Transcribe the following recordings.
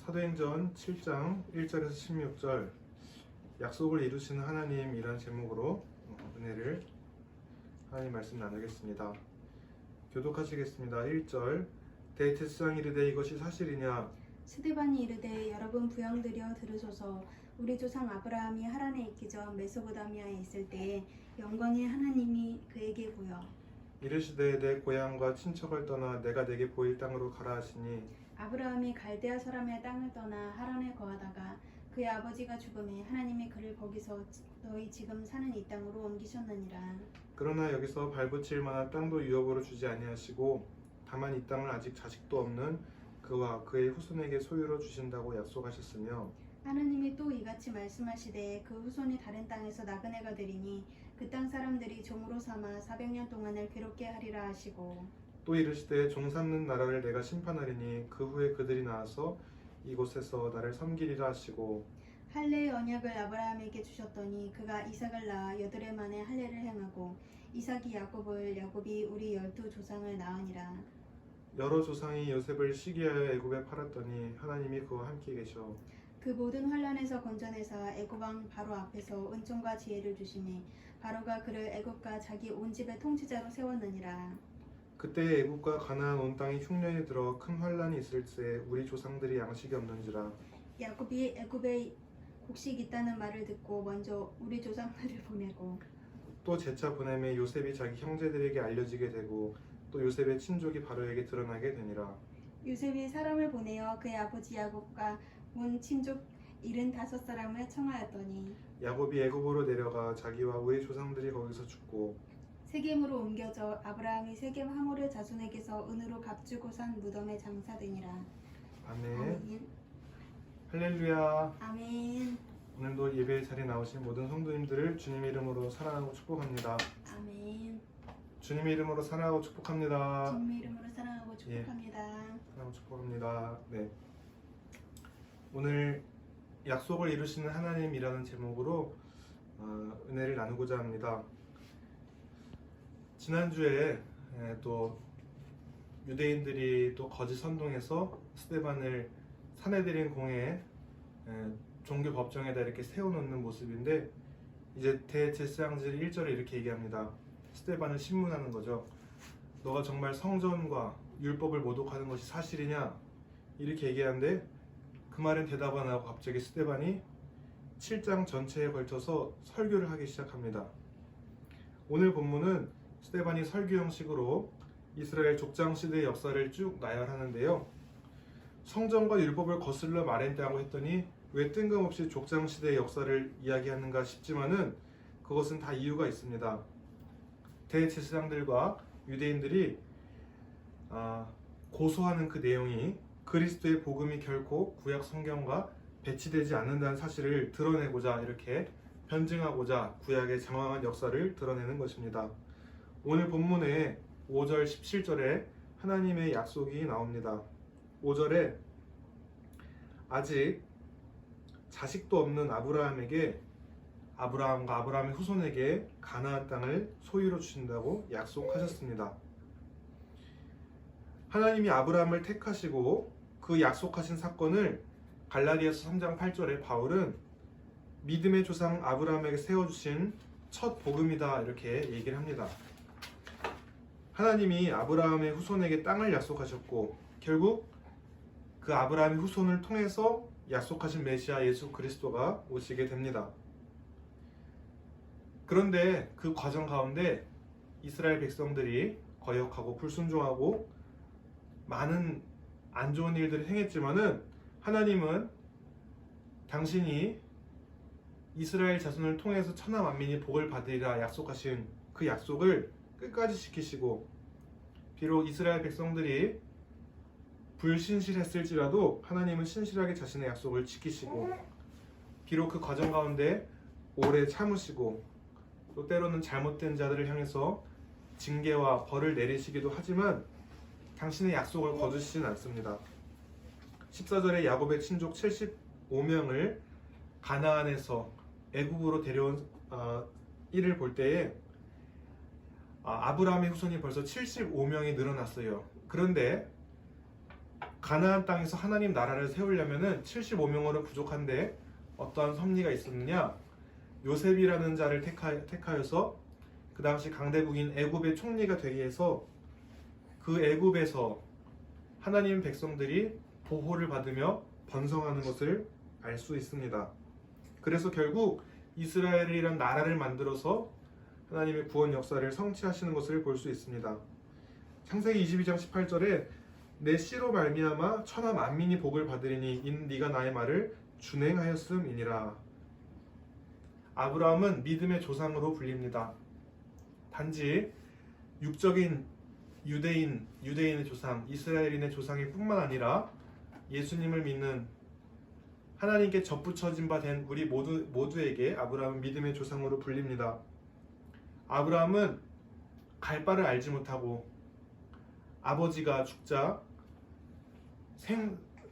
사도행전 7장 1절에서 16절 약속을 이루시는 하나님이라는 제목으로 은혜를 하나님 말씀 나누겠습니다. 교독하시겠습니다. 1절 대제사장이 이르되 이것이 사실이냐? 스데반이 이르되 여러분 부영들여 들으소서. 우리 조상 아브라함이 하란에 있기 전 메소포타미아에 있을 때에 영광의 하나님이 그에게 보여 이르시되 내 고향과 친척을 떠나 내가 내게 보일 땅으로 가라 하시니 아브라함이 갈대아 사람의 땅을 떠나 하란에 거하다가 그의 아버지가 죽음에 하나님이 그를 거기서 너희 지금 사는 이 땅으로 옮기셨느니라. 그러나 여기서 발붙일 만한 땅도 유업으로 주지 아니하시고 다만 이 땅을 아직 자식도 없는 그와 그의 후손에게 소유로 주신다고 약속하셨으며 하나님이 또 이같이 말씀하시되 그 후손이 다른 땅에서 나그네가 되리니 그 땅 사람들이 종으로 삼아 400년 동안을 괴롭게 하리라 하시고 또 이르시되 종 삼는 나라를 내가 심판하리니 그 후에 그들이 나와서 이곳에서 나를 섬기리라 하시고 할례의 언약을 아브라함에게 주셨더니 그가 이삭을 낳아 여드레 만에 할례를 행하고 이삭이 야곱을 야곱이 우리 12조상을 낳으니라. 여러 조상이 요셉을 시기하여 애굽에 팔았더니 하나님이 그와 함께 계셔 그 모든 환란에서 건져내사 애굽 왕 바로 앞에서 은총과 지혜를 주시니 바로가 그를 애굽과 자기 온 집의 통치자로 세웠느니라. 그때 애굽과 가나안 온 땅이 흉년이 들어 큰 환란이 있을 때 우리 조상들이 양식이 없는지라 야곱이 애굽에 곡식 있다는 말을 듣고 먼저 우리 조상들을 보내고 또 제차 보냄에 요셉이 자기 형제들에게 알려지게 되고 또 요셉의 친족이 바로에게 드러나게 되니라. 요셉이 사람을 보내어 그의 아버지 야곱과 온 친족 75사람을 청하였더니 야곱이 애굽으로 내려가 자기와 우리 조상들이 거기서 죽고 세겜으로 옮겨져 아브라함이 세겜 하모르 자손에게서 은으로 값주고 산 무덤에 장사되니라. 아멘. 아멘. 할렐루야. 아멘. 오늘도 예배의 자리에 나오신 모든 성도님들을 주님의 이름으로 사랑하고 축복합니다. 아멘. 주님의 이름으로 사랑하고 축복합니다. 주님의 이름으로 사랑하고 축복합니다. 사랑하고 축복합니다. 네. 오늘 약속을 이루시는 하나님이라는 제목으로 은혜를 나누고자 합니다. 지난주에 또 유대인들이 또 거짓 선동해서 스데반을 사내들인 공에 종교 법정에다 이렇게 세워놓는 모습인데 이제 대제사장들이 1절에 이렇게 얘기합니다. 스데반을 신문하는 거죠. 너가 정말 성전과 율법을 모독하는 것이 사실이냐? 이렇게 얘기하는데 그 말엔 대답 안 하고 갑자기 스데반이 7장 전체에 걸쳐서 설교를 하기 시작합니다. 오늘 본문은 스데반이 설교 형식으로 이스라엘 족장 시대의 역사를 쭉 나열하는데요. 성전과 율법을 거슬러 말했다고 했더니 왜 뜬금없이 족장 시대의 역사를 이야기하는가 싶지만은 그것은 다 이유가 있습니다. 대제사장들과 유대인들이 고소하는 그 내용이 그리스도의 복음이 결코 구약 성경과 배치되지 않는다는 사실을 드러내고자 이렇게 변증하고자 구약의 장황한 역사를 드러내는 것입니다. 오늘 본문의 5절 17절에 하나님의 약속이 나옵니다. 5절에 아직 자식도 없는 아브라함에게 아브라함과 아브라함의 후손에게 가나안 땅을 소유로 주신다고 약속하셨습니다. 하나님이 아브라함을 택하시고 그 약속하신 사건을 갈라디아서 3장 8절에 바울은 믿음의 조상 아브라함에게 세워주신 첫 복음이다 이렇게 얘기를 합니다. 하나님이 아브라함의 후손에게 땅을 약속하셨고 결국 그 아브라함의 후손을 통해서 약속하신 메시아 예수 그리스도가 오시게 됩니다. 그런데 그 과정 가운데 이스라엘 백성들이 거역하고 불순종하고 많은 안 좋은 일들을 행했지만은 하나님은 당신이 이스라엘 자손을 통해서 천하 만민이 복을 받으리라 약속하신 그 약속을 끝까지 지키시고 비록 이스라엘 백성들이 불신실했을지라도 하나님은 신실하게 자신의 약속을 지키시고 비록 그 과정 가운데 오래 참으시고 또 때로는 잘못된 자들을 향해서 징계와 벌을 내리시기도 하지만 당신의 약속을 거두시진 않습니다. 14절에 야곱의 친족 75명을 가나안에서 애굽으로 데려온 일을 볼 때에 아브라함의 후손이 벌써 75명이 늘어났어요. 그런데 가나안 땅에서 하나님 나라를 세우려면은 75명으로 부족한데 어떠한 섭리가 있었느냐? 요셉이라는 자를 택하여서 그 당시 강대국인 애굽의 총리가 되게 해서 그 애굽에서 하나님 백성들이 보호를 받으며 번성하는 것을 알 수 있습니다. 그래서 결국 이스라엘이란 나라를 만들어서 하나님의 구원 역사를 성취하시는 것을 볼 수 있습니다. 창세기 22장 18절에 내 씨로 말미암아 천하 만민이 복을 받으리니 이는 네가 나의 말을 준행하였음이니라. 아브라함은 믿음의 조상으로 불립니다. 단지 육적인 유대인의 조상, 이스라엘인의 조상일 뿐만 아니라 예수님을 믿는 하나님께 접붙여진 바 된 우리 모두에게 아브라함은 믿음의 조상으로 불립니다. 아브라함은 갈 바를 알지 못하고 아버지가 죽자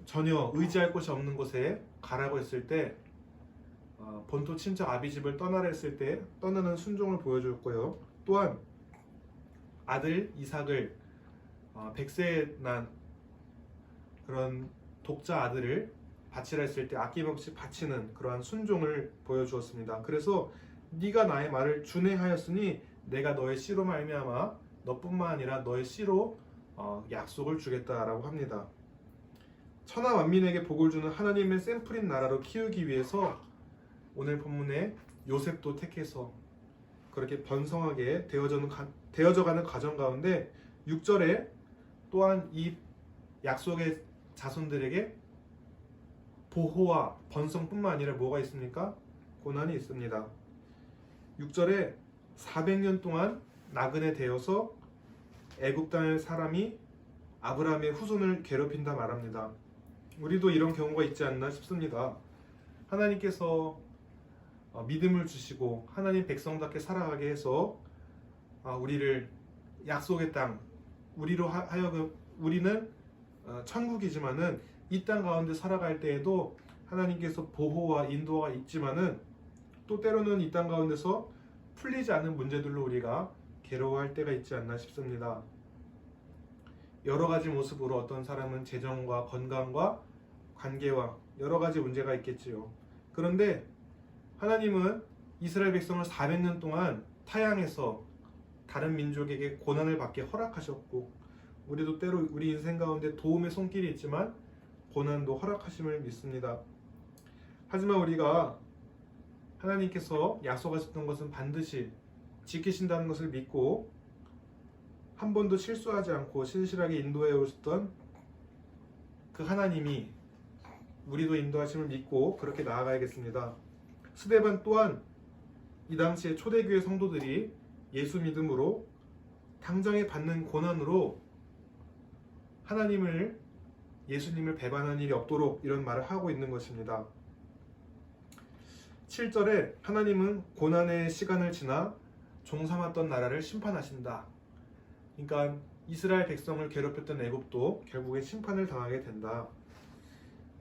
전혀 의지할 곳이 없는 곳에 가라고 했을 때 본토 친척 아비집을 떠나라 했을 때 떠나는 순종을 보여줬고요. 또한 아들 이삭을 100세에 난 그런 독자 아들을 바치라 했을 때 아낌없이 바치는 그러한 순종을 보여주었습니다. 그래서 네가 나의 말을 준행하였으니 내가 너의 씨로 말미암아 너뿐만 아니라 너의 씨로 약속을 주겠다라고 합니다. 천하 만민에게 복을 주는 하나님의 샘플인 나라로 키우기 위해서 오늘 본문에 요셉도 택해서 그렇게 번성하게 되어져가는 과정 가운데 6절에 또한 이 약속의 자손들에게 보호와 번성뿐만 아니라 뭐가 있습니까? 고난이 있습니다. 6절에 400년 동안 나그네 되어서 애굽 땅의 사람이 아브라함의 후손을 괴롭힌다 말합니다. 우리도 이런 경우가 있지 않나 싶습니다. 하나님께서 믿음을 주시고 하나님 백성답게 살아가게 해서 우리를 약속의 땅, 우리로 하여금 우리는 천국이지만은 이 땅 가운데 살아갈 때에도 하나님께서 보호와 인도가 있지만은 또 때로는 이 땅 가운데서 풀리지 않는 문제들로 우리가 괴로워할 때가 있지 않나 싶습니다. 여러 가지 모습으로 어떤 사람은 재정과 건강과 관계와 여러 가지 문제가 있겠지요. 그런데 하나님은 이스라엘 백성을 400년 동안 타향해서 다른 민족에게 고난을 받게 허락하셨고 우리도 때로 우리 인생 가운데 도움의 손길이 있지만 고난도 허락하심을 믿습니다. 하지만 우리가 하나님께서 약속하셨던 것은 반드시 지키신다는 것을 믿고 한 번도 실수하지 않고 신실하게 인도해 오셨던 그 하나님이 우리도 인도하심을 믿고 그렇게 나아가야겠습니다. 스데반 또한 이 당시에 초대교회 성도들이 예수 믿음으로 당장에 받는 고난으로 예수님을 배반한 일이 없도록 이런 말을 하고 있는 것입니다. 7절에 하나님은 고난의 시간을 지나 종삼았던 나라를 심판하신다. 그러니까 이스라엘 백성을 괴롭혔던 애굽도 결국에 심판을 당하게 된다.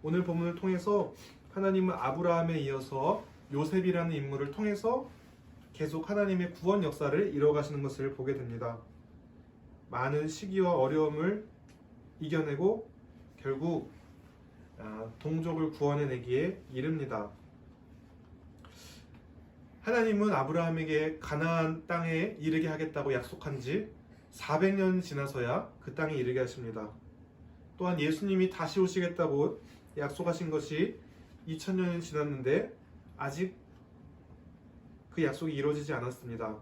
오늘 본문을 통해서 하나님은 아브라함에 이어서 요셉이라는 인물을 통해서 계속 하나님의 구원 역사를 이뤄가시는 것을 보게 됩니다. 많은 시기와 어려움을 이겨내고 결국 동족을 구원해내기에 이릅니다. 하나님은 아브라함에게 가나안 땅에 이르게 하겠다고 약속한 지 400년 지나서야 그 땅에 이르게 하십니다. 또한 예수님이 다시 오시겠다고 약속하신 것이 2000년이 지났는데 아직 그 약속이 이루어지지 않았습니다.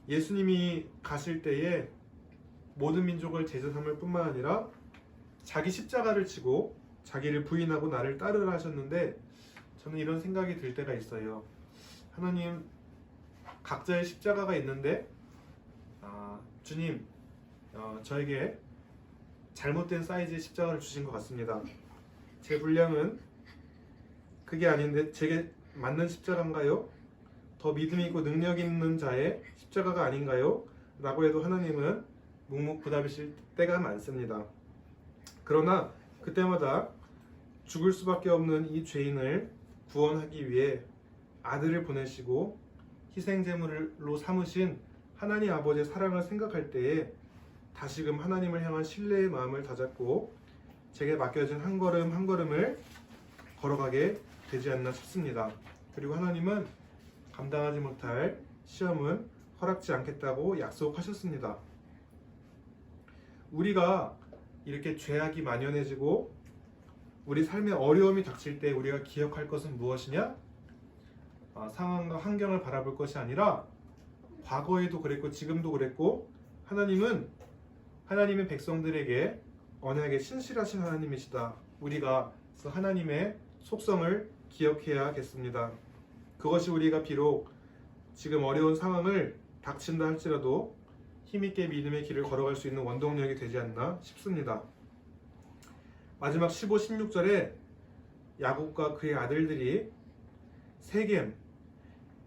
예수님이 가실 때에 모든 민족을 제자 삼을 뿐만 아니라 자기 십자가를 지고 자기를 부인하고 나를 따르라 하셨는데 저는 이런 생각이 들 때가 있어요. 하나님 각자의 십자가가 있는데 주님 저에게 잘못된 사이즈의 십자가를 주신 것 같습니다. 제 분량은 그게 아닌데 제게 맞는 십자가인가요? 더 믿음 있고 능력 있는 자의 십자가가 아닌가요? 라고 해도 하나님은 묵묵부답이실 때가 많습니다. 그러나 그때마다 죽을 수밖에 없는 이 죄인을 구원하기 위해 아들을 보내시고 희생제물로 삼으신 하나님 아버지의 사랑을 생각할 때에 다시금 하나님을 향한 신뢰의 마음을 다잡고 제게 맡겨진 한 걸음 한 걸음을 걸어가게 되지 않나 싶습니다. 그리고 하나님은 감당하지 못할 시험은 허락지 않겠다고 약속하셨습니다. 우리가 이렇게 죄악이 만연해지고 우리 삶에 어려움이 닥칠 때 우리가 기억할 것은 무엇이냐? 상황과 환경을 바라볼 것이 아니라 과거에도 그랬고 지금도 그랬고 하나님은 하나님의 백성들에게 언약에 신실하신 하나님이시다. 우리가 그 하나님의 속성을 기억해야겠습니다. 그것이 우리가 비록 지금 어려운 상황을 닥친다 할지라도 힘있게 믿음의 길을 걸어갈 수 있는 원동력이 되지 않나 싶습니다. 마지막 15, 16절에 야곱과 그의 아들들이 세겜,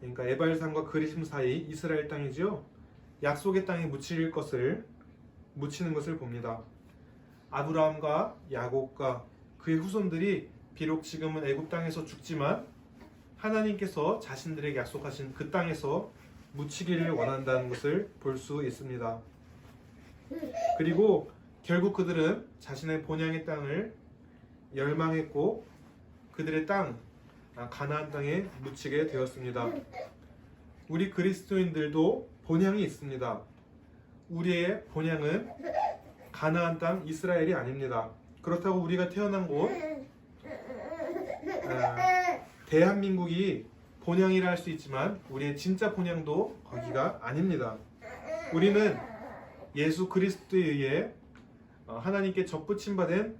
그러니까 에발산과 그리심 사이 이스라엘 땅이지요. 약속의 땅에 묻히는 것을 봅니다. 아브라함과 야곱과 그의 후손들이 비록 지금은 애굽 땅에서 죽지만 하나님께서 자신들에게 약속하신 그 땅에서 묻히기를 원한다는 것을 볼 수 있습니다. 그리고 결국 그들은 자신의 본향의 땅을 열망했고 그들의 땅, 가나안 땅에 묻히게 되었습니다. 우리 그리스도인들도 본향이 있습니다. 우리의 본향은 가나안 땅 이스라엘이 아닙니다. 그렇다고 우리가 태어난 곳 대한민국이 본향이라 할 수 있지만 우리의 진짜 본향도 거기가 아닙니다. 우리는 예수 그리스도에 의해 하나님께 접붙임 받은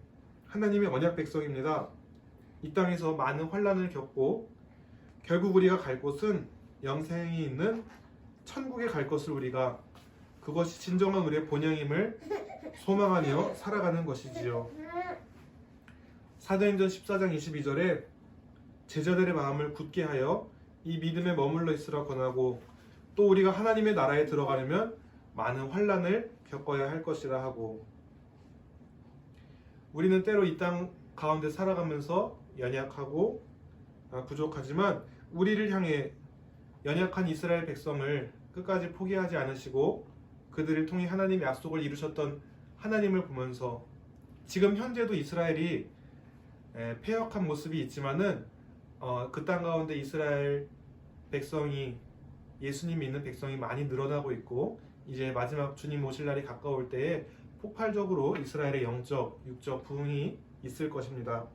하나님의 언약 백성입니다. 이 땅에서 많은 환난을 겪고 결국 우리가 갈 곳은 영생이 있는 천국에 갈 것을 우리가 그것이 진정한 우리의 본향임을 소망하며 살아가는 것이지요. 사도행전 14장 22절에 제자들의 마음을 굳게 하여 이 믿음에 머물러 있으라 권하고 또 우리가 하나님의 나라에 들어가려면 많은 환난을 겪어야 할 것이라 하고 우리는 때로 이 땅 가운데 살아가면서 연약하고 부족하지만 우리를 향해 연약한 이스라엘 백성을 끝까지 포기하지 않으시고 그들을 통해 하나님의 약속을 이루셨던 하나님을 보면서 지금 현재도 이스라엘이 패역한 모습이 있지만은 그 땅 가운데 이스라엘 백성이 예수님 믿는 백성이 많이 늘어나고 있고 이제 마지막 주님 오실 날이 가까울 때에 폭발적으로 이스라엘의 영적, 육적 부흥이 있을 것입니다.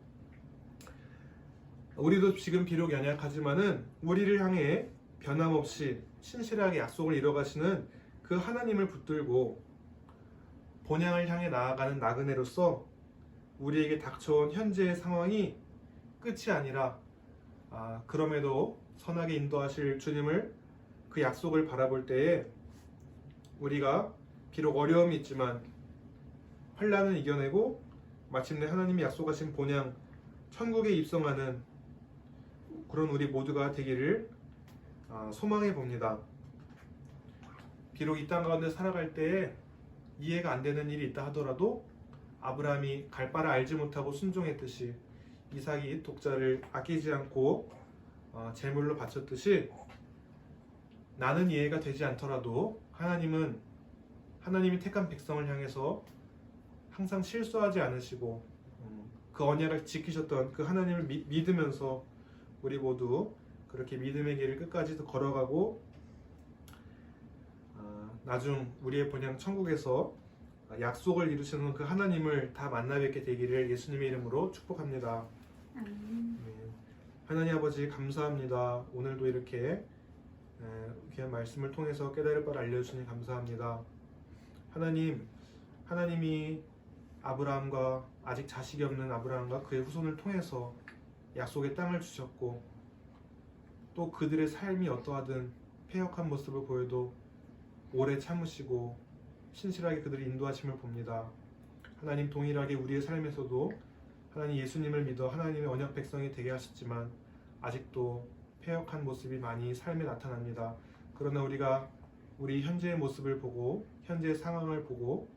우리도 지금 비록 연약하지만은 우리를 향해 변함없이 신실하게 약속을 이뤄가시는 그 하나님을 붙들고 본향을 향해 나아가는 나그네로서 우리에게 닥쳐온 현재의 상황이 끝이 아니라 그럼에도 선하게 인도하실 주님을 그 약속을 바라볼 때에 우리가 비록 어려움이 있지만 환난을 이겨내고 마침내 하나님이 약속하신 본향 천국에 입성하는 그런 우리 모두가 되기를 소망해 봅니다. 비록 이 땅 가운데 살아갈 때에 이해가 안 되는 일이 있다 하더라도 아브라함이 갈 바를 알지 못하고 순종했듯이 이삭이 독자를 아끼지 않고 제물로 바쳤듯이 나는 이해가 되지 않더라도 하나님이 택한 백성을 향해서 항상 실수하지 않으시고 그 언약을 지키셨던 그 하나님을 믿으면서 우리 모두 그렇게 믿음의 길을 끝까지 걸어가고 나중 우리의 본향 천국에서 약속을 이루시는 그 하나님을 다 만나 뵙게 되기를 예수님의 이름으로 축복합니다. 아멘. 하나님 아버지 감사합니다. 오늘도 이렇게 귀한 말씀을 통해서 깨달을 바를 알려주시니 감사합니다. 하나님이 아브라함과 아직 자식이 없는 아브라함과 그의 후손을 통해서 약속의 땅을 주셨고 또 그들의 삶이 어떠하든 패역한 모습을 보여도 오래 참으시고 신실하게 그들을 인도하심을 봅니다. 하나님 동일하게 우리의 삶에서도 하나님 예수님을 믿어 하나님의 언약 백성이 되게 하셨지만 아직도 패역한 모습이 많이 삶에 나타납니다. 그러나 우리가 우리 현재의 모습을 보고 현재의 상황을 보고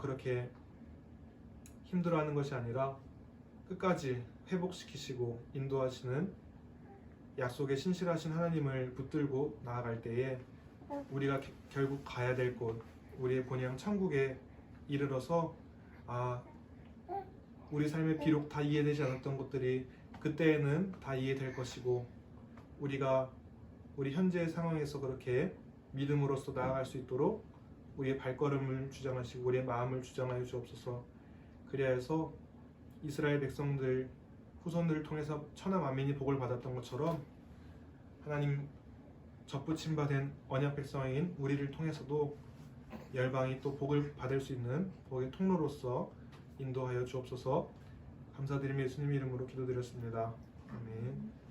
그렇게 힘들어하는 것이 아니라 끝까지 회복시키시고 인도하시는 약속에 신실하신 하나님을 붙들고 나아갈 때에 우리가 결국 가야 될 곳, 우리의 본향 천국에 이르러서 우리 삶에 비록 다 이해되지 않았던 것들이 그때에는 다 이해될 것이고, 우리가 우리 현재의 상황에서 그렇게 믿음으로써 나아갈 수 있도록 우리의 발걸음을 주장하시고 우리의 마음을 주장하여 주옵소서. 그리하여서 이스라엘 백성들 후손들을 통해서 천하 만민이 복을 받았던 것처럼 하나님 접붙임 받은 언약 백성인 우리를 통해서도 열방이 또 복을 받을 수 있는 복의 통로로서 인도하여 주옵소서. 감사드리며 예수님 이름으로 기도드렸습니다. 아멘.